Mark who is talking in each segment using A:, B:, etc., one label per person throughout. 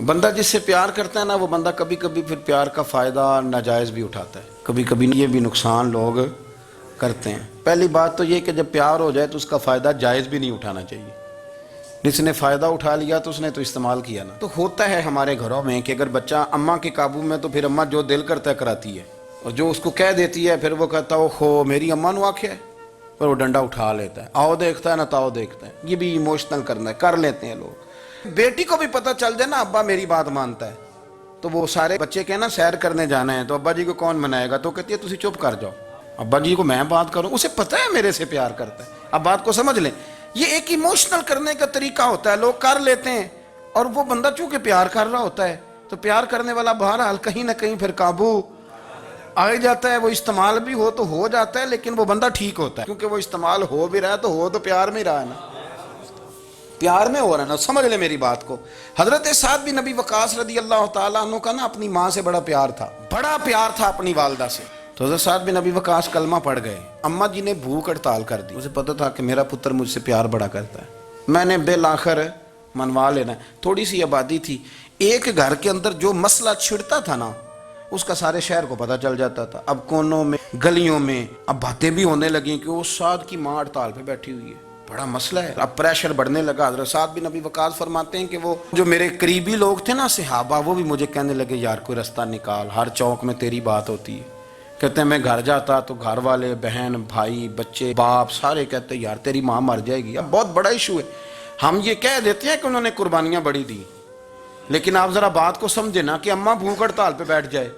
A: بندہ جس سے پیار کرتا ہے نا، وہ بندہ کبھی کبھی پھر پیار کا فائدہ ناجائز بھی اٹھاتا ہے، کبھی کبھی یہ بھی نقصان لوگ کرتے ہیں۔ پہلی بات تو یہ کہ جب پیار ہو جائے تو اس کا فائدہ جائز بھی نہیں اٹھانا چاہیے۔ جس نے فائدہ اٹھا لیا تو اس نے تو استعمال کیا نا۔ تو ہوتا ہے ہمارے گھروں میں کہ اگر بچہ اماں کے قابو میں تو پھر اماں جو دل کرتا ہے کراتی ہے، اور جو اس کو کہہ دیتی ہے پھر وہ کہتا ہے اوہو میری اماں نو آکھیا ہے، پر وہ ڈنڈا اٹھا لیتا ہے، آؤ دیکھتا ہے نہ تاؤ دیکھتا ہے۔ یہ بھی ایموشنل کرنا ہے، کر لیتے ہیں لوگ۔ بیٹی کو بھی پتہ چل جائے نا ابا میری بات مانتا ہے، تو وہ سارے بچے کہنا سیر کرنے جانا ہے تو ابا جی کو کون منائے گا، تو کہتی ہے تسی چپ کر جاؤ، ابا جی کو میں بات کروں، اسے پتہ ہے میرے سے پیار کرتا ہے۔ اب بات کو سمجھ لیں، یہ ایک ایموشنل کرنے کا طریقہ ہوتا ہے، لوگ کر لیتے ہیں، اور وہ بندہ چونکہ پیار کر رہا ہوتا ہے تو پیار کرنے والا بہرحال کہیں نہ کہیں پھر قابو آ جاتا ہے۔ وہ استعمال بھی ہو تو ہو جاتا ہے، لیکن وہ بندہ ٹھیک ہوتا ہے، کیونکہ وہ استعمال ہو بھی رہا ہے تو ہو تو پیار میں ہی رہا ہے نا، پیار میں ہو رہا ہے نا۔ سمجھ لیں میری بات کو۔ حضرت سعد بن نبی وقاص رضی اللہ تعالیٰ عنہ کا نا اپنی ماں سے بڑا پیار تھا، بڑا پیار تھا اپنی والدہ سے۔ تو حضرت سعد بن نبی وقاص کلمہ پڑھ گئے، اماں جی نے بھوک ہڑتال کر دی، اسے پتہ تھا کہ میرا پتر مجھ سے پیار بڑا کرتا ہے، میں نے بالآخر منوا لینا ہے۔ تھوڑی سی آبادی تھی، ایک گھر کے اندر جو مسئلہ چھڑتا تھا نا اس کا سارے شہر کو پتہ چل جاتا تھا۔ اب کونوں میں گلیوں میں اب باتیں بھی ہونے لگیں کہ وہ سعد کی ماں ہڑتال پہ بیٹھی ہوئی ہے، بڑا مسئلہ ہے۔ اب پریشر بڑھنے لگا۔ حضرت سعد بن نبی وقاص فرماتے ہیں کہ وہ جو میرے قریبی لوگ تھے نا صحابہ، وہ بھی مجھے کہنے لگے یار کوئی رستہ نکال، ہر چوک میں تیری بات ہوتی ہے۔ کہتے ہیں میں گھر جاتا تو گھر والے، بہن، بھائی، بچے، باپ سارے کہتے ہیں یار تیری ماں مر جائے گی۔ اب بہت بڑا ایشو ہے، ہم یہ کہہ دیتے ہیں کہ انہوں نے قربانیاں بڑی دی، لیکن آپ ذرا بات کو سمجھے نا کہ اماں بھوک ہڑتال پہ بیٹھ جائے،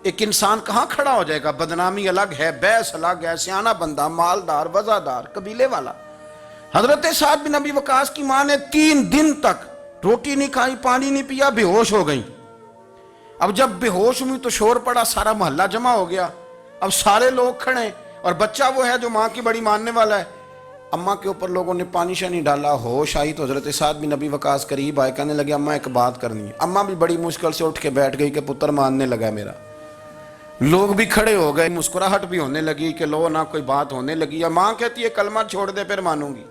A: ایک انسان کہاں کھڑا ہو جائے گا؟ بدنامی الگ ہے، بحث الگ ہے، سیانہ بندہ، مالدار، وزادار، قبیلے والا۔ حضرت سعد بن نبی وقاص کی ماں نے 3 دن تک روٹی نہیں کھائی، پانی نہیں پیا، بے ہوش ہو گئی۔ اب جب بے ہوش ہوئی تو شور پڑا، سارا محلہ جمع ہو گیا، اب سارے لوگ کھڑے، اور بچہ وہ ہے جو ماں کی بڑی ماننے والا ہے۔ اماں کے اوپر لوگوں نے پانی شانی ڈالا، ہوش آئی تو حضرت سعد بن نبی وقاص قریب آئے، کہنے لگے اماں ایک بات کرنی ہے۔ اماں بھی بڑی مشکل سے اٹھ کے بیٹھ گئی کہ پتر ماننے لگا میرا۔ لوگ بھی کھڑے ہو گئے، مسکراہٹ بھی ہونے لگی کہ لو نہ کوئی بات ہونے لگی، یا ماں کہتی ہے کلمہ چھوڑ دے پھر مانوں گی۔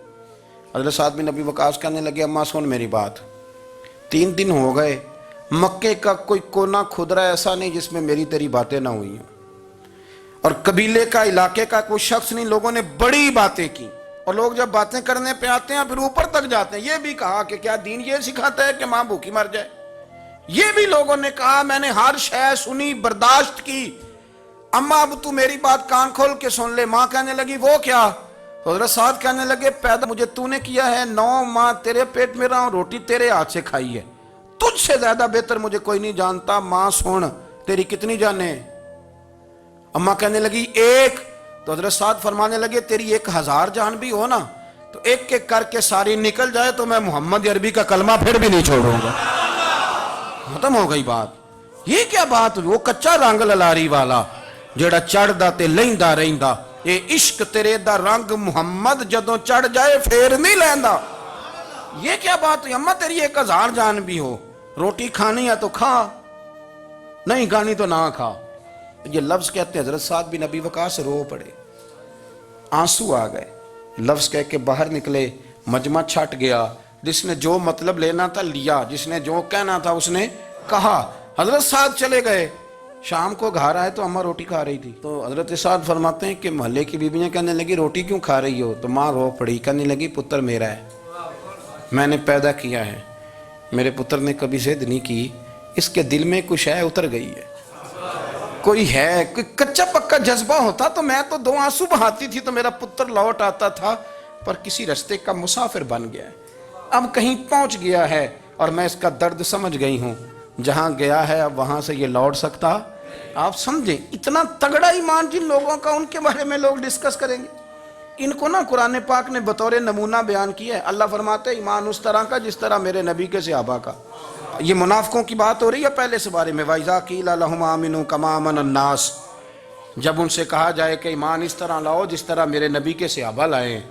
A: حضرت سعد بن نبی وقاص کہنے لگے اماں سن میری بات، 3 دن ہو گئے، مکے کا کوئی کونا کھدرا ایسا نہیں جس میں میری تیری باتیں نہ ہوئی ہیں، اور قبیلے کا، علاقے کا کوئی شخص نہیں، لوگوں نے بڑی باتیں کی، اور لوگ جب باتیں کرنے پہ آتے ہیں پھر اوپر تک جاتے ہیں۔ یہ بھی کہا کہ کیا دین یہ سکھاتا ہے کہ ماں بھوکی مر جائے؟ یہ بھی لوگوں نے کہا، میں نے ہر شے سنی، برداشت کی، اماں اب تو میری بات کان کھول کے سن لے۔ ماں کہنے لگی وہ کیا؟ تو حضرت سعد کہنے لگے پیدا مجھے تو نے کیا ہے، 9 ماہ تیرے پیٹ میں رہا ہوں، روٹی تیرے ہاتھ سے کھائی ہے، تجھ سے زیادہ بہتر مجھے کوئی نہیں جانتا۔ ماں سن تیری کتنی جانیں؟ اماں کہنے لگی 1۔ تو حضرت سعد فرمانے لگے تیری 1000 جان بھی ہو نا تو ایک ایک کر کے ساری نکل جائے تو میں محمد عربی کا کلمہ پھر بھی نہیں چھوڑوں گا۔ ختم ہو گئی بات۔ یہ کیا بات؟ وہ کچا رنگ للاری والا جڑا چڑھدا تے لیندا رہندا، اے عشق تیرے دا رنگ محمد جدوں چڑھ جائے پھر نہیں لیندا۔ یہ کیا بات ہوئی؟ اماں تیری 1000 جان بھی ہو، روٹی کھانی ہے تو کھا، نہیں کھانی تو نہ کھا۔ یہ لفظ کہتے ہیں حضرت سعد بن نبی وقاص رو پڑے، آنسو آ گئے، لفظ کہہ کے باہر نکلے، مجمع چھٹ گیا، جس نے جو مطلب لینا تھا لیا، جس نے جو کہنا تھا اس نے کہا۔ حضرت سعد چلے گئے، شام کو گھر آئے تو اماں روٹی کھا رہی تھی، تو حضرت سعد فرماتے ہیں کہ محلے کی بیویاں کہنے لگی روٹی کیوں کھا رہی ہو؟ تو ماں رو پڑی، کہنے لگی پتر میرا ہے، میں نے پیدا کیا ہے، میرے پتر نے کبھی ضد نہیں کی، اس کے دل میں کچھ ہے اتر گئی ہے، کوئی ہے، کوئی کچا پکا جذبہ ہوتا تو میں تو 2 آنسو بہاتی تھی تو میرا پتر لوٹ آتا تھا، پر کسی رستے کا مسافر بن گیا ہے، اب کہیں پہنچ گیا ہے، اور میں اس کا درد سمجھ گئی ہوں، جہاں گیا ہے اب وہاں سے یہ لوٹ سکتا۔ آپ سمجھیں اتنا تگڑا ایمان جن لوگوں کا، ان کے بارے میں لوگ ڈسکس کریں گے۔ ان کو نا قرآن پاک نے بطور نمونہ بیان کیا ہے۔ اللہ فرماتے ہیں ایمان اس طرح کا جس طرح میرے نبی کے صحابہ کا۔ یہ منافقوں کی بات ہو رہی ہے پہلے سے بارے میں، وَإِذَا قِيلَ لَهُمْ آمِنُوا كَمَا آمَنَ النَّاسُ، جب ان سے کہا جائے کہ ایمان اس طرح لاؤ جس طرح میرے نبی کے صحابہ لائے ہیں،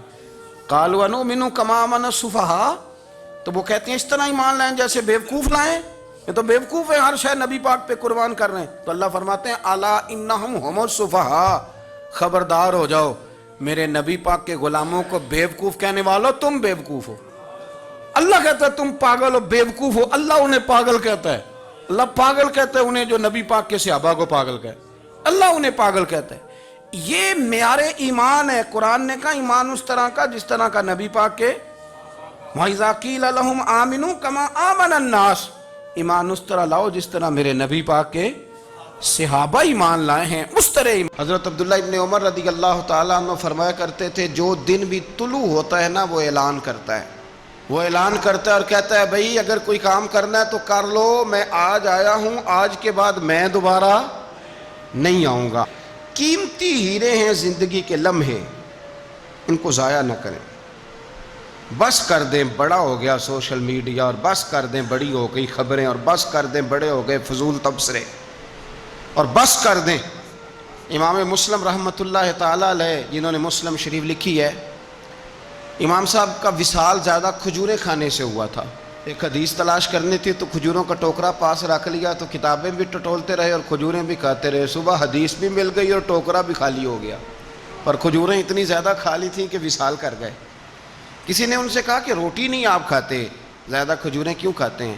A: قَالُوا أَنُؤْمِنُ كَمَا آمَنَ السُّفَهَاءُ، تو وہ کہتے ہیں اس طرح ایمان لائیں جیسے بیوقوف لائیں، یہ تو بیوقوف ہے، ہر شے نبی پاک پہ قربان کر رہے ہیں۔ تو اللہ فرماتے ہیں الا انہم هم السفہاء، خبردار ہو جاؤ میرے نبی پاک کے غلاموں کو بیوقوف کہنے والو تم بیوقوف ہو۔ اللہ کہتا ہے تم پاگل ہو، بیوقوف ہو، اللہ انہیں پاگل کہتا ہے. اللہ پاگل کہتا ہے انہیں جو نبی پاک کے صحابہ کو پاگل کہتا ہے، اللہ انہیں پاگل کہتا ہے. یہ معیار ایمان ہے. قرآن نے کہا ایمان اس طرح کا جس طرح کا نبی پاک کے وَإِذَا قِيلَ لَهُمْ آمِنُوا كَمَا آمَنَ النَّاسُ، ایمان اس طرح لاؤ جس طرح میرے نبی پاک کے صحابہ ایمان لائے ہیں اس طرح ایمان. حضرت عبداللہ ابن عمر رضی اللہ تعالیٰ عنہ فرمایا کرتے تھے جو دن بھی طلوع ہوتا ہے نا وہ اعلان کرتا ہے، وہ اعلان کرتا ہے اور کہتا ہے بھئی اگر کوئی کام کرنا ہے تو کر لو، میں آج آیا ہوں، آج کے بعد میں دوبارہ نہیں آؤں گا. قیمتی ہیرے ہیں زندگی کے لمحے، ان کو ضائع نہ کریں. بس کر دیں بڑا ہو گیا سوشل میڈیا، اور بس کر دیں بڑی ہو گئی خبریں، اور بس کر دیں بڑے ہو گئے فضول تبصرے، اور بس کر دیں. امام مسلم رحمۃ اللہ تعالیٰ علیہ جنہوں نے مسلم شریف لکھی ہے، امام صاحب کا وصال زیادہ کھجوریں کھانے سے ہوا تھا. ایک حدیث تلاش کرنی تھی تو کھجوروں کا ٹوکرا پاس رکھ لیا تو کتابیں بھی ٹٹولتے رہے اور کھجوریں بھی کھاتے رہے. صبح حدیث بھی مل گئی اور ٹوکرا بھی خالی ہو گیا، پر کھجوریں اتنی زیادہ کھا لی تھیں کہ وصال کر گئے. کسی نے ان سے کہا کہ روٹی نہیں آپ کھاتے، زیادہ کھجوریں کیوں کھاتے ہیں؟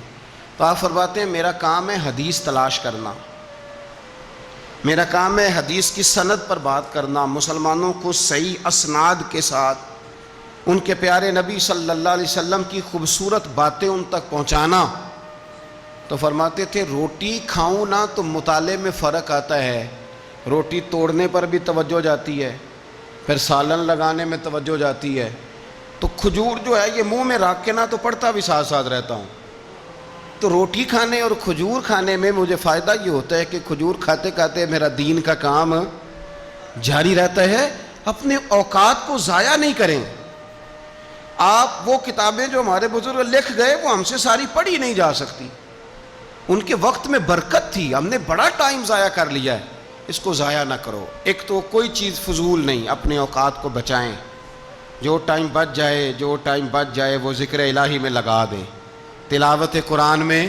A: تو آپ فرماتے ہیں میرا کام ہے حدیث تلاش کرنا، میرا کام ہے حدیث کی سند پر بات کرنا، مسلمانوں کو صحیح اسناد کے ساتھ ان کے پیارے نبی صلی اللہ علیہ وسلم کی خوبصورت باتیں ان تک پہنچانا. تو فرماتے تھے روٹی کھاؤں نہ تو مطالعے میں فرق آتا ہے، روٹی توڑنے پر بھی توجہ جاتی ہے، پھر سالن لگانے میں توجہ جاتی ہے، تو کھجور جو ہے یہ منہ میں رکھ کے نہ تو پڑھتا بھی ساتھ ساتھ رہتا ہوں. تو روٹی کھانے اور کھجور کھانے میں مجھے فائدہ یہ ہوتا ہے کہ کھجور کھاتے کھاتے میرا دین کا کام جاری رہتا ہے. اپنے اوقات کو ضائع نہیں کریں. آپ وہ کتابیں جو ہمارے بزرگ لکھ گئے وہ ہم سے ساری پڑھی نہیں جا سکتی، ان کے وقت میں برکت تھی، ہم نے بڑا ٹائم ضائع کر لیا ہے، اس کو ضائع نہ کرو. ایک تو کوئی چیز فضول نہیں، اپنے اوقات کو بچائیں. جو ٹائم بچ جائے وہ ذکر الہی میں لگا دیں، تلاوت قرآن میں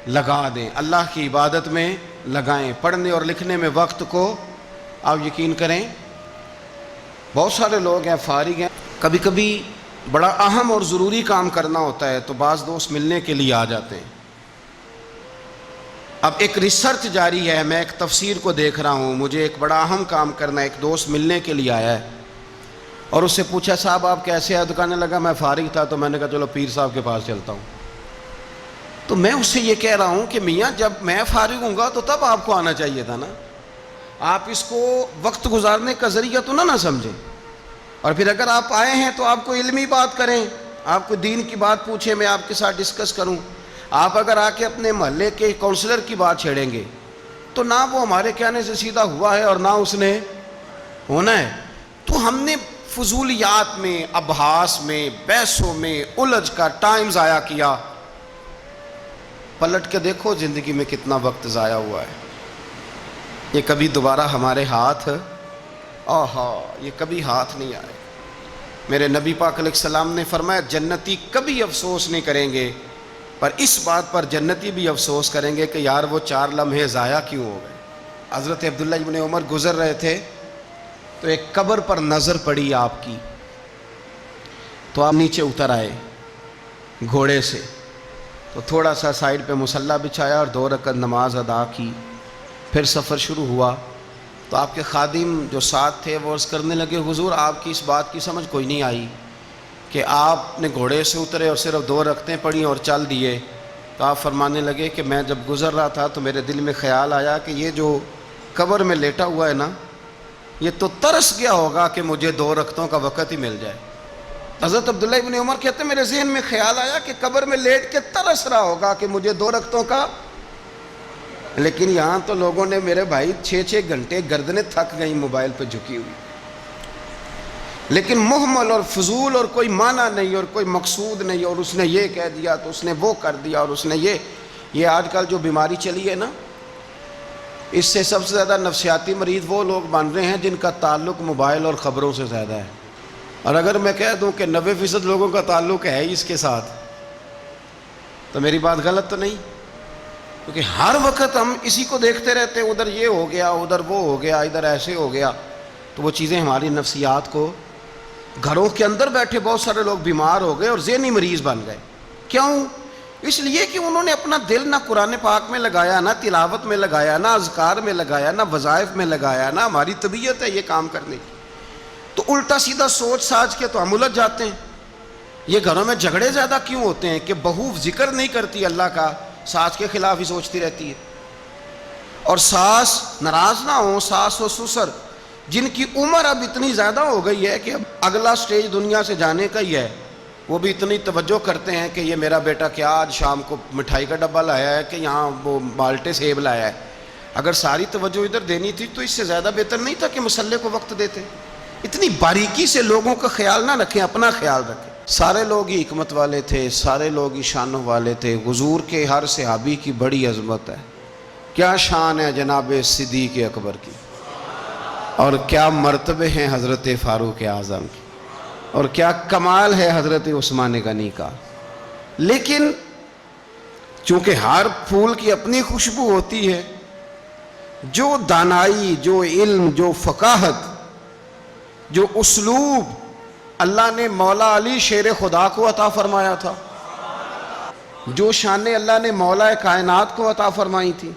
A: لگا دیں، اللہ کی عبادت میں لگائیں. پڑھنے اور لکھنے میں وقت کو آپ یقین کریں بہت سارے لوگ ہیں فارغ ہیں، کبھی کبھی بڑا اہم اور ضروری کام کرنا ہوتا ہے تو بعض دوست ملنے کے لیے آ جاتے ہیں. اب ایک ریسرچ جاری ہے، میں ایک تفسیر کو دیکھ رہا ہوں، مجھے ایک بڑا اہم کام کرنا ہے. ایک دوست ملنے کے لیے آیا ہے اور اس سے پوچھا صاحب آپ کیسے ہیں؟ تو کہنے لگا میں فارغ تھا تو میں نے کہا چلو پیر صاحب کے پاس چلتا ہوں. تو میں اس سے یہ کہہ رہا ہوں کہ میاں جب میں فارغ ہوں گا تو تب آپ کو آنا چاہیے تھا نا. آپ اس کو وقت گزارنے کا ذریعہ تو نہ سمجھیں. اور پھر اگر آپ آئے ہیں تو آپ کو علمی بات کریں، آپ کو دین کی بات پوچھیں، میں آپ کے ساتھ ڈسکس کروں. آپ اگر آ کے اپنے محلے کے کونسلر کی بات چھیڑیں گے تو نہ وہ ہمارے کہنے سے سیدھا ہوا ہے اور نہ اس نے ہونا ہے. تو ہم نے فضولیات میں، ابحاث میں، بحثوں میں الجھ کا ٹائم ضائع کیا. پلٹ کے دیکھو زندگی میں کتنا وقت ضائع ہوا ہے. یہ کبھی دوبارہ ہمارے ہاتھ یہ کبھی ہاتھ نہیں آئے. میرے نبی پاک علیہ السلام نے فرمایا جنتی کبھی افسوس نہیں کریں گے، پر اس بات پر جنتی بھی افسوس کریں گے کہ یار وہ 4 لمحے ضائع کیوں ہو گئے. حضرت عبداللہ ابن عمر گزر رہے تھے تو ایک قبر پر نظر پڑی آپ کی، تو آپ نیچے اتر آئے گھوڑے سے، تو تھوڑا سا سائیڈ پہ مصلی بچھایا اور 2 رکعت نماز ادا کی. پھر سفر شروع ہوا تو آپ کے خادم جو ساتھ تھے وہ عرض کرنے لگے حضور آپ کی اس بات کی سمجھ کوئی نہیں آئی کہ آپ نے گھوڑے سے اترے اور صرف 2 رکعتیں پڑھی اور چل دیے. تو آپ فرمانے لگے کہ میں جب گزر رہا تھا تو میرے دل میں خیال آیا کہ یہ جو قبر میں لیٹا ہوا ہے نا یہ تو ترس گیا ہوگا کہ مجھے 2 رکعتوں کا وقت ہی مل جائے. حضرت عبداللہ ابن عمر کہتے ہیں میرے ذہن میں خیال آیا کہ قبر میں لیٹ کے ترس رہا ہوگا کہ مجھے 2 رکعتوں کا. لیکن یہاں تو لوگوں نے میرے بھائی 6 گھنٹے گردنیں تھک گئیں موبائل پہ جھکی ہوئی، لیکن محمل اور فضول اور کوئی معنی نہیں اور کوئی مقصود نہیں، اور اس نے یہ کہہ دیا تو اس نے وہ کر دیا، اور اس نے یہ آج کل جو بیماری چلی ہے نا اس سے سب سے زیادہ نفسیاتی مریض وہ لوگ بن رہے ہیں جن کا تعلق موبائل اور خبروں سے زیادہ ہے. اور اگر میں کہہ دوں کہ 90% لوگوں کا تعلق ہے اس کے ساتھ تو میری بات غلط تو نہیں؟ کیونکہ ہر وقت ہم اسی کو دیکھتے رہتے ہیں، ادھر یہ ہو گیا، ادھر وہ ہو گیا، ادھر ایسے ہو گیا. تو وہ چیزیں ہماری نفسیات کو، گھروں کے اندر بیٹھے بہت سارے لوگ بیمار ہو گئے اور ذہنی مریض بن گئے. کیوں؟ اس لیے کہ انہوں نے اپنا دل نہ قرآن پاک میں لگایا، نہ تلاوت میں لگایا، نہ اذکار میں لگایا، نہ وظائف میں لگایا، نہ ہماری طبیعت ہے یہ کام کرنے کی، تو الٹا سیدھا سوچ ساچ کے تو ہم الجھ جاتے ہیں۔ یہ گھروں میں جھگڑے زیادہ کیوں ہوتے ہیں کہ بہو ذکر نہیں کرتی اللہ کا، ساس کے خلاف ہی سوچتی رہتی ہے، اور ساس ناراض نہ ہوں، ساس و سسر جن کی عمر اب اتنی زیادہ ہو گئی ہے کہ اب اگلا سٹیج دنیا سے جانے کا ہی ہے، وہ بھی اتنی توجہ کرتے ہیں کہ یہ میرا بیٹا کیا آج شام کو مٹھائی کا ڈبہ لایا ہے کہ یہاں وہ بالٹے سیب لایا ہے۔ اگر ساری توجہ ادھر دینی تھی تو اس سے زیادہ بہتر نہیں تھا کہ مصلے کو وقت دیتے؟ اتنی باریکی سے لوگوں کا خیال نہ رکھیں، اپنا خیال رکھیں۔ سارے لوگ ہی حکمت والے تھے، سارے لوگ ہی شانوں والے تھے، حضور کے ہر صحابی کی بڑی عظمت ہے۔ کیا شان ہے جناب صدیق اکبر کی، اور کیا مرتبے ہیں حضرت فاروق اعظم کی، اور کیا کمال ہے حضرت عثمان غنی کا۔ لیکن چونکہ ہر پھول کی اپنی خوشبو ہوتی ہے، جو دانائی، جو علم، جو فقاہت، جو اسلوب اللہ نے مولا علی شیر خدا کو عطا فرمایا تھا، جو شانیں اللہ نے مولا کائنات کو عطا فرمائی تھی،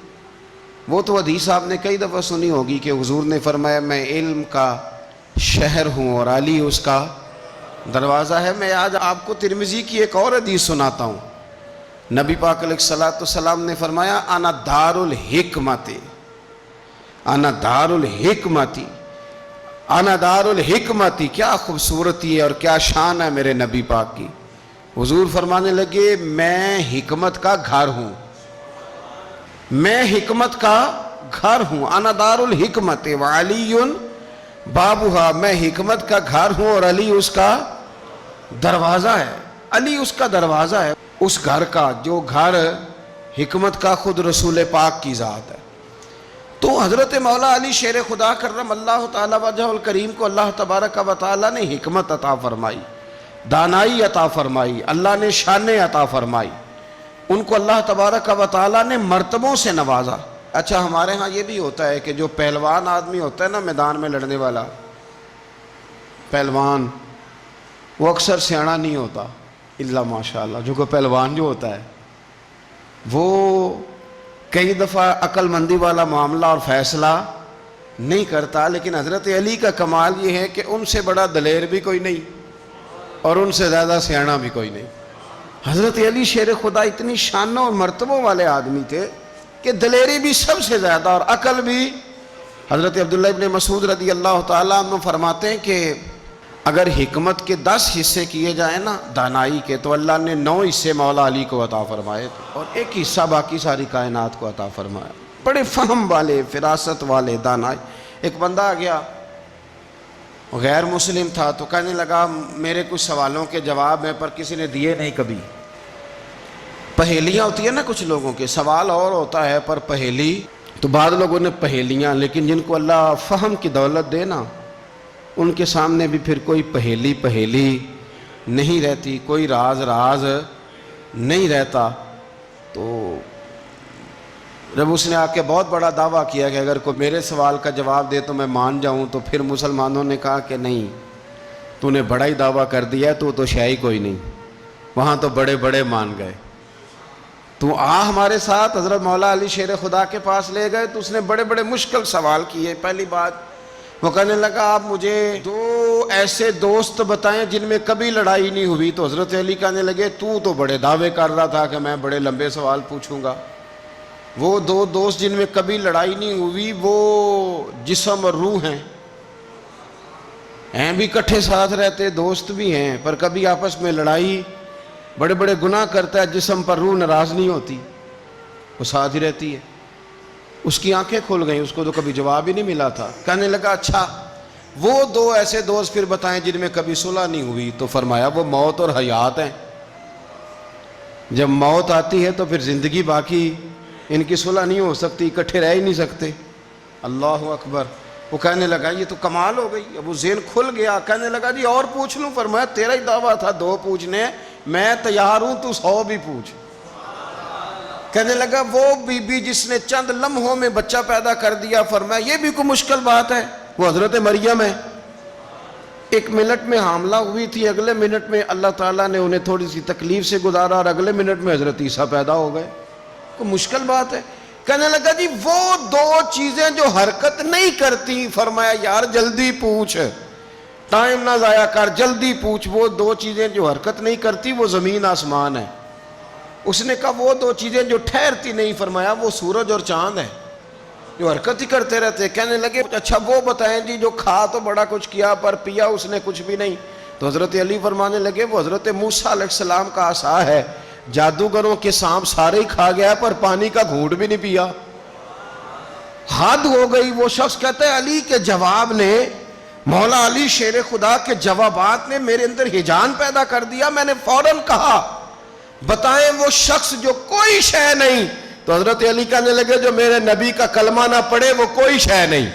A: وہ تو حدیث آپ نے کئی دفعہ سنی ہوگی کہ حضور نے فرمایا میں علم کا شہر ہوں اور علی اس کا دروازہ ہے۔ میں آج آپ کو ترمذی کی ایک اور حدیث سناتا ہوں۔ نبی پاک علیہ الصلوۃ والسلام نے فرمایا انا دار الحکمت، انا دار الحکمت، انا دار الحکمت۔ کیا خوبصورتی ہے اور کیا شان ہے میرے نبی پاک کی۔ حضور فرمانے لگے میں حکمت کا گھر ہوں، میں حکمت کا گھر ہوں، انا دار الحکمت وعلی بابھا، میں حکمت کا گھر ہوں اور علی اس کا دروازہ ہے۔ علی اس کا دروازہ ہے، اس گھر کا جو گھر حکمت کا خود رسول پاک کی ذات ہے۔ تو حضرت مولا علی شیر خدا کرم اللہ تعالی وجہ الکریم کو اللہ تبارک و تعالی نے حکمت عطا فرمائی، دانائی عطا فرمائی، اللہ نے شانیں عطا فرمائی، ان کو اللہ تبارک و تعالی نے مرتبوں سے نوازا۔ اچھا ہمارے ہاں یہ بھی ہوتا ہے کہ جو پہلوان آدمی ہوتا ہے نا میدان میں لڑنے والا پہلوان، وہ اکثر سیاڑا نہیں ہوتا الا ماشاءاللہ۔ جو کوئی پہلوان جو ہوتا ہے وہ کئی دفعہ عقل مندی والا معاملہ اور فیصلہ نہیں کرتا، لیکن حضرت علی کا کمال یہ ہے کہ ان سے بڑا دلیر بھی کوئی نہیں اور ان سے زیادہ سیاڑا بھی کوئی نہیں۔ حضرت علی شیر خدا اتنی شانوں اور مرتبوں والے آدمی تھے کہ دلیری بھی سب سے زیادہ اور عقل بھی۔ حضرت عبداللہ ابن مسعود رضی اللہ تعالیٰ عنہ فرماتے ہیں کہ اگر حکمت کے 10 حصے کیے جائیں نا دانائی کے، تو اللہ نے 9 حصے مولا علی کو عطا فرمائے تھے اور ایک حصہ باقی ساری کائنات کو عطا فرمایا۔ بڑے فہم والے، فراست والے، دانائی۔ ایک بندہ آ گیا غیر مسلم تھا تو کہنے لگا میرے کچھ سوالوں کے جواب ہیں پر کسی نے دیے نہیں کبھی۔ پہیلیاں ہوتی ہیں نا کچھ لوگوں کے، سوال اور ہوتا ہے پر پہیلی، تو بعض لوگوں نے پہیلیاں، لیکن جن کو اللہ فہم کی دولت دے نا ان کے سامنے بھی پھر کوئی پہیلی نہیں رہتی، کوئی راز نہیں رہتا۔ تو جب اس نے آ کے بہت بڑا دعویٰ کیا کہ اگر کوئی میرے سوال کا جواب دے تو میں مان جاؤں، تو پھر مسلمانوں نے کہا کہ نہیں، تو نے بڑا ہی دعویٰ کر دیا ہے، تو شے ہی کوئی نہیں، وہاں تو بڑے بڑے مان گئے، تو ہمارے ساتھ۔ حضرت مولا علی شیر خدا کے پاس لے گئے تو اس نے بڑے بڑے مشکل سوال کیے۔ پہلی بات وہ کہنے لگا آپ مجھے 2 ایسے دوست بتائیں جن میں کبھی لڑائی نہیں ہوئی۔ تو حضرت علی کہنے لگے تو بڑے دعوے کر رہا تھا کہ میں بڑے لمبے سوال پوچھوں گا۔ وہ 2 دوست جن میں کبھی لڑائی نہیں ہوئی وہ جسم اور روح ہیں بھی اکٹھے ساتھ رہتے، دوست بھی ہیں، پر کبھی آپس میں لڑائی، بڑے بڑے گناہ کرتا ہے جسم پر، روح ناراض نہیں ہوتی، وہ ساتھ ہی رہتی ہے۔ اس کی آنکھیں کھل گئیں، اس کو تو کبھی جواب ہی نہیں ملا تھا۔ کہنے لگا اچھا وہ 2 ایسے دوست پھر بتائیں جن میں کبھی صلح نہیں ہوئی۔ تو فرمایا وہ موت اور حیات ہیں، جب موت آتی ہے تو پھر زندگی باقی، ان کی صلح نہیں ہو سکتی، اکٹھے رہ ہی نہیں سکتے۔ اللہ اکبر۔ وہ کہنے لگا یہ تو کمال ہو گئی، اب وہ ذہن کھل گیا۔ کہنے لگا جی اور پوچھ لوں؟ فرمایا تیرا ہی دعویٰ تھا 2 پوچھنے، میں تیار ہوں، تو 100 بھی پوچھ۔ کہنے لگا وہ بی بی جس نے چند لمحوں میں بچہ پیدا کر دیا، فرمایا یہ بھی کوئی مشکل بات ہے؟ وہ حضرت مریم ہے۔ ایک منٹ میں حاملہ ہوئی تھی، اگلے منٹ میں اللہ تعالیٰ نے انہیں تھوڑی سی تکلیف سے گزارا اور اگلے منٹ میں حضرت عیسیٰ پیدا ہو گئے. کوئی مشکل بات ہے؟ کہنے لگا جی وہ دو چیزیں جو حرکت نہیں کرتی، فرمایا یار جلدی پوچھ، ٹائم نہ ضائع کر، جلدی پوچھ. وہ دو چیزیں جو حرکت نہیں کرتی وہ زمین آسمان ہے. اس نے کہا وہ دو چیزیں جو ٹھہرتی نہیں، فرمایا وہ سورج اور چاند ہے جو حرکت ہی کرتے رہتے. کہنے لگے اچھا وہ بتائیں جی جو کھا تو بڑا کچھ کیا پر پیا اس نے کچھ بھی نہیں. تو حضرت علی فرمانے لگے وہ حضرت موسیٰ علیہ السلام کا عصا ہے، جادوگروں کے سانپ سارے ہی کھا گیا پر پانی کا گھونٹ بھی نہیں پیا. حد ہو گئی. وہ شخص کہتا ہے علی کے جواب نے، مولا علی شیر خدا کے جوابات نے میرے اندر ہیجان پیدا کر دیا. میں نے فوراً کہا بتائیں وہ شخص جو کوئی شے نہیں. تو حضرت علی کہنے لگے جو میرے نبی کا کلمہ نہ پڑھے وہ کوئی شے نہیں.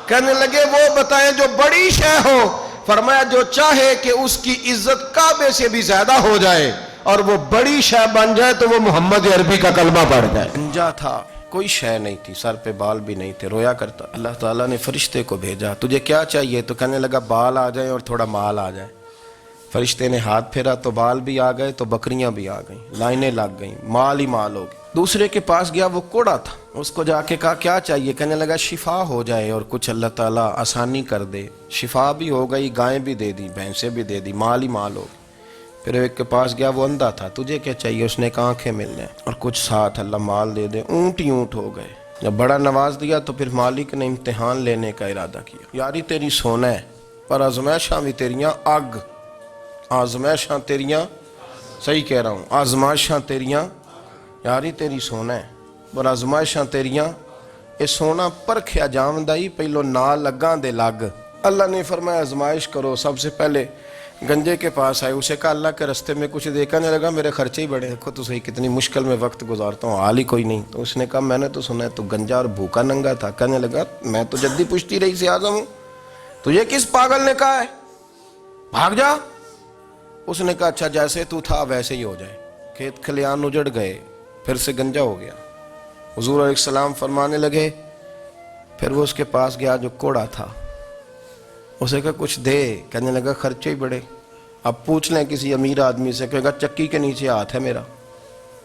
A: کہنے لگے وہ بتائیں جو بڑی شے ہو. فرمایا جو چاہے کہ اس کی عزت کعبے سے بھی زیادہ ہو جائے اور وہ بڑی شے بن جائے تو وہ محمد عربی کا کلمہ پڑھ جائے. گنجا تھا، کوئی شے نہیں تھی، سر پہ بال بھی نہیں تھے، رویا کرتا. اللہ تعالیٰ نے فرشتے کو بھیجا، تجھے کیا چاہیے؟ تو کہنے لگا بال آ جائیں اور تھوڑا مال آ جائے. فرشتے نے ہاتھ پھیرا تو بال بھی آ گئے تو بکریاں بھی آ گئیں، لائنیں لگ گئیں، مال ہی مال ہو گئے. دوسرے کے پاس گیا، وہ کوڑا تھا، اس کو جا کے کہا کیا چاہیے؟ کہنے لگا شفا ہو جائے اور کچھ اللہ تعالیٰ آسانی کر دے. شفا بھی ہو گئی، گائیں بھی دے دی، بھینسیں بھی دے دی، مال ہی مال ہو گئی. پھر ایک کے پاس گیا، وہ اندھا تھا، تجھے کیا چاہیے؟ اس نے کہا آنکھیں مل جائیں اور کچھ ساتھ اللہ مال دے دے. اونٹ ہی اونٹ ہو گئے. جب بڑا نواز دیا تو پھر مالک نے امتحان لینے کا ارادہ کیا. یاری تیری سونا ہے پر آزمائشاں بھی تیریاں اگ، آزمائشاں تیریاں، صحیح کہہ رہا ہوں، آزمائشاں تیریاں، یاری تیری سونا ہے پر آزمائشاں تیریاں. اے سونا پرکھیا جاوندائی پہلو نال لگاں دے لگ. اللہ نے فرمایا آزمائش کرو. سب سے پہلے گنجے کے پاس آئے، اسے کہا اللہ کے رستے میں کچھ دے. کہنے لگا میرے خرچے ہی بڑے، دیکھو تو صحیح کتنی مشکل میں وقت گزارتا ہوں، حال ہی کوئی نہیں. تو اس نے کہا میں نے تو سنا ہے تو گنجا اور بھوکا ننگا تھا. کہنے لگا میں تو جدی پشتی رئیس اعظم ہوں، تجھے کس پاگل نے کہا ہے بھاگ جا؟ اس نے کہا اچھا جیسے تو تھا ویسے ہی ہو جائے. کھیت کھلیان اجڑ گئے، پھر سے گنجا ہو گیا. حضور علیہ السلام فرمانے لگے، پھر وہ اس کے پاس گیا جو کوڑا تھا، اسے کہا کچھ دے. کہنے لگا خرچے ہی بڑے. اب پوچھ لیں کسی امیر آدمی سے، کہے گا چکی کے نیچے ہاتھ ہے میرا،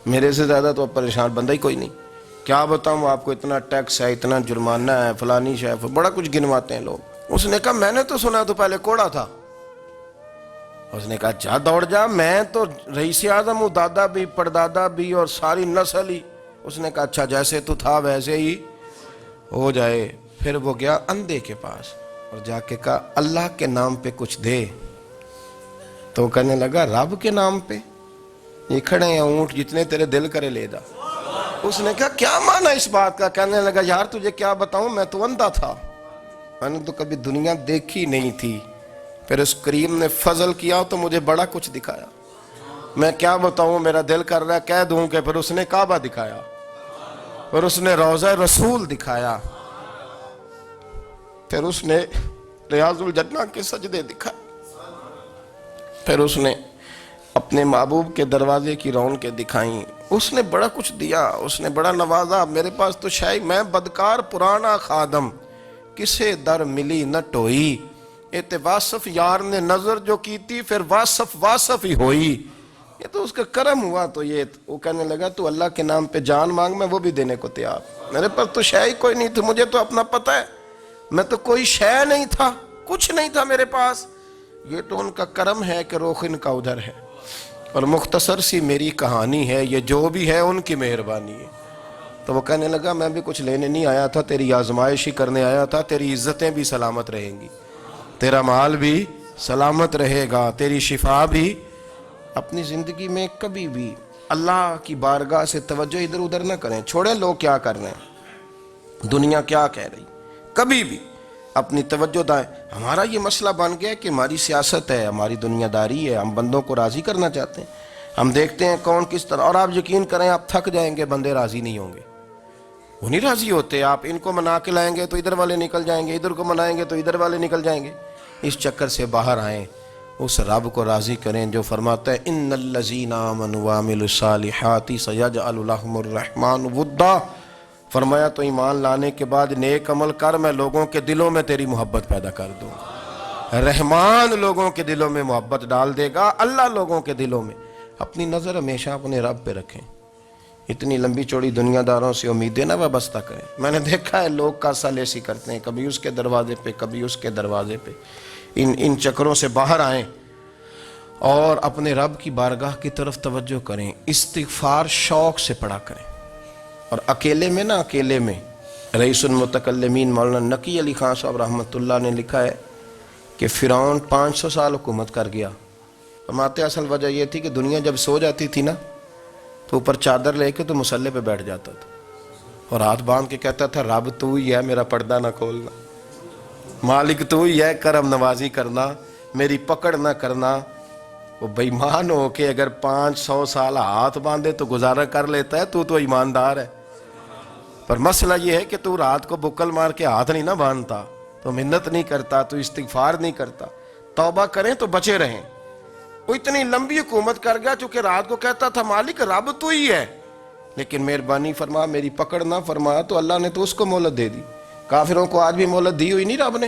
A: میرے سے زیادہ تو اب پریشان بندہ ہی کوئی نہیں. کیا بتاؤں آپ کو، اتنا ٹیکس ہے، اتنا جرمانہ ہے، فلانی شے، بڑا کچھ گنواتے ہیں لوگ. اس نے کہا میں نے تو سنا تو پہلے کوڑا تھا. اس نے کہا جا دوڑ جا، میں تو رئیس اعظم ہوں، دادا بھی پردادا بھی اور ساری نسل ہی. اس نے کہا اچھا جیسے تو تھا ویسے ہی ہو جائے. پھر وہ گیا اندھے کے پاس اور جا کے کہا اللہ کے نام پہ کچھ دے. تو کہنے لگا رب کے نام پہ؟ یہ کھڑے ہیں اونٹ، جتنے تیرے دل کرے لے جا. اس نے کہا کیا معنی اس بات کا؟ کہنے لگا یار تجھے کیا بتاؤں، میں تو اندھا تھا، میں نے تو کبھی دنیا دیکھی نہیں تھی. پھر اس کریم نے فضل کیا تو مجھے بڑا کچھ دکھایا. میں کیا بتاؤں، میرا دل کر رہا ہے کہہ دوں کہ پھر اس نے کعبہ دکھایا، پھر اس نے روضہ رسول دکھایا، پھر اس نے ریاض الجنہ کے سجدے دکھائے، پھر اس نے اپنے محبوب کے دروازے کی رونقیں دکھائیں. اس نے بڑا کچھ دیا، اس نے بڑا نوازا. میرے پاس تو شاید میں بدکار پرانا خادم، کسے در ملی نہ ٹوئی. ایت واصف یار نے نظر جو کی تھی پھر واصف ہی ہوئی. یہ تو اس کا کرم ہوا. تو یہ وہ کہنے لگا تو اللہ کے نام پہ جان مانگ، میں وہ بھی دینے کو تیار. میرے پاس تو شے ہی کوئی نہیں تھی، مجھے تو اپنا پتہ ہے، میں تو کوئی شے نہیں تھا، کچھ نہیں تھا میرے پاس. یہ تو ان کا کرم ہے کہ رخ ان کا ادھر ہے، اور مختصر سی میری کہانی ہے، یہ جو بھی ہے ان کی مہربانی ہے. تو وہ کہنے لگا میں بھی کچھ لینے نہیں آیا تھا، تیری آزمائش ہی کرنے آیا تھا. تیری عزتیں بھی سلامت رہیں گی، تیرا مال بھی سلامت رہے گا، تیری شفا بھی. اپنی زندگی میں کبھی بھی اللہ کی بارگاہ سے توجہ ادھر ادھر نہ کریں. چھوڑیں لوگ کیا کر رہے ہیں، دنیا کیا کہہ رہی. کبھی بھی اپنی توجہ دائیں. ہمارا یہ مسئلہ بن گیا کہ ہماری سیاست ہے، ہماری دنیا داری ہے، ہم بندوں کو راضی کرنا چاہتے ہیں. ہم دیکھتے ہیں کون کس طرح، اور آپ یقین کریں آپ تھک جائیں گے، بندے راضی نہیں ہوں گے، وہ نہیں راضی ہوتے. آپ ان کو منا کے لائیں گے تو ادھر والے نکل جائیں گے، ادھر کو منائیں گے تو ادھر والے نکل جائیں گے. اس چکر سے باہر آئیں، اس رب کو راضی کریں جو فرماتا ہے ان الذین آمنوا وعملوا الصالحات سیجعل لهم الرحمن ودا. فرمایا تو ایمان لانے کے بعد نیک عمل کر، میں لوگوں کے دلوں میں تیری محبت پیدا کر دوں. رحمان لوگوں کے دلوں میں محبت ڈال دے گا، اللہ لوگوں کے دلوں میں۔ اپنی نظر ہمیشہ اپنے رب پہ رکھیں، اتنی لمبی چوڑی دنیا داروں سے امیدیں نہ وابستہ کریں۔ میں نے دیکھا ہے لوگ کاسا لیسی کرتے ہیں، کبھی اس کے دروازے پہ کبھی اس کے دروازے پہ، ان چکروں سے باہر آئیں اور اپنے رب کی بارگاہ کی طرف توجہ کریں، استغفار شوق سے پڑھا کریں۔ اور اکیلے میں نا، اکیلے میں رئیس المتکلمین مولانا نقی علی خان صاحب رحمۃ اللہ نے لکھا ہے کہ فرعون 500 سال حکومت کر گیا۔ فرماتے اصل وجہ یہ تھی کہ دنیا جب سو جاتی تھی نا تو اوپر چادر لے کے تو مصلے پہ بیٹھ جاتا تھا اور ہاتھ باندھ کے کہتا تھا رب تو ہی ہے، میرا پردہ نہ کھولنا، مالک تو ہی ہے، کرم نوازی کرنا، میری پکڑ نہ کرنا۔ وہ بے ایمان ہو کے اگر 500 سال ہاتھ باندھے تو گزارا کر لیتا ہے، تو ایماندار ہے۔ پر مسئلہ یہ ہے کہ تو رات کو بکل مار کے ہاتھ نہیں نہ باندھتا، تو منت نہیں کرتا، تو استغفار نہیں کرتا۔ توبہ کریں تو بچے رہیں۔ وہ اتنی لمبی حکومت کر گیا چونکہ رات کو کہتا تھا مالک رب تو ہی ہے، لیکن مہربانی فرما، میری پکڑ نہ فرما، تو اللہ نے تو اس کو مہلت دے دی۔ کافروں کو آج بھی مہلت دی ہوئی نہیں رب نے۔